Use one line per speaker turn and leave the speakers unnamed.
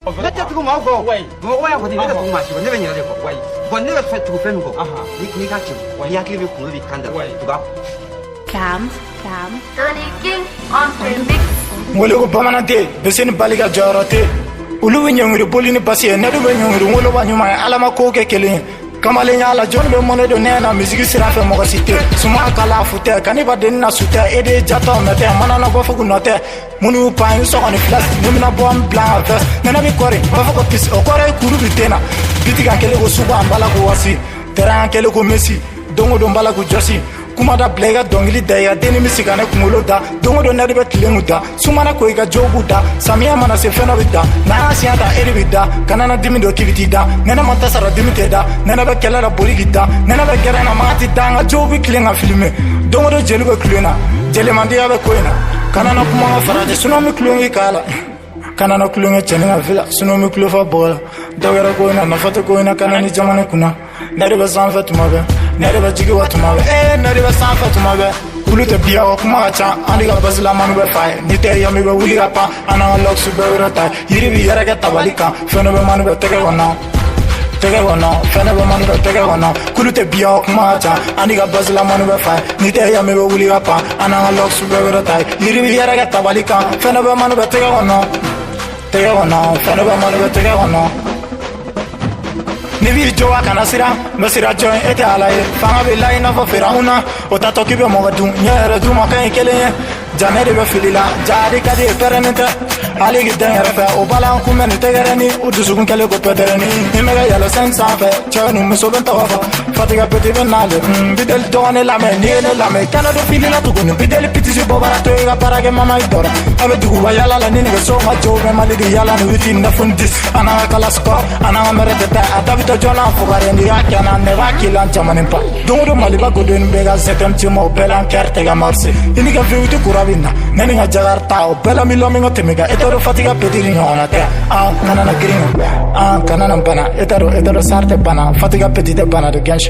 那这个毛狗，我要和你那个公马喜欢那边你那个，我那个才这个分狗，你看就，你还给别公里看的，对吧
？Cam Tony King on remix.
Ngolo ko pamanante beseni balika jorote ulu be nyongri bolini pasie ne do be nyongri ngolo ba nyuma ala ma ko ke kelen kamale nya ala jon be mono do nena musique sira fe mo ko site suma kala fute kani ba den na sute ede jato mete mana na go fugu note munu pa yin so on flash numina bom blanc vest nena be kore ba fugo pis o kore kuru bitena bitiga kele go suba mbala ko wasi terrain kele ko messi dongo do mbala ko josi kuma da blega dongili da ya deni misigane kumulo da dongo do nadi bet lengu da sumana ko iga jobu da samia mana se fena bida na asia da eri bida kanana dimi do kibiti da nena mata sara dimi te da nena be kelara borigi da nena be gerana mati da nga jobu klenga filme dongo do jelu be klena jele mandi ya be koina kanana kuma faraje sunomi klungi kala kanana klunga chenga vila sunomi klufa bola dogera koina na fata koina kanani jamane kuna nari be sanfa tumabe nari be jigi watumabe nari be sanfa tumabe kulute biya o kuma cha andi ga bazla manu be fay ni te yami be wuli ga pa ana lok su be rata yiri bi yara ga tabalika feno be manu be tege wona feno be manu be tege wona kulute biya o kuma cha andi ga bazla manu be fay ni te yami be wuli ga pa ana lok su be rata yiri bi yara ga tabalika feno be manu be tege wona feno be manu be tege wona Nivi joa kana sira masira join ete alaye fanga billahi na fa firauna otato kibe mogadun nyere du makan kele janere be filila jari kadi permanente ali gidan yarfa o balan kumen tegerani udusugun kele go pederani nimega yalo sensa fe chanu musoben tawafa fatiga peti benale bidel done la me ni la me kana do filila tugun bidel pitisi bobara to ga parage mama idora abe dugu wayala la nini so ma jobe malidi yala ni within na fundis ana kala score ana merete ta adabito jona fugare ndi yakana ne wakila chamanempa dongo maliba godon bega setem timo belan kerte ga marse ini ga viuti kurabina neni ga jagarta o bela milomi ngotemega etoro fatiga pediri ngona te nana gringo kanana bana etoro sarte bana fatiga pedide bana de gensh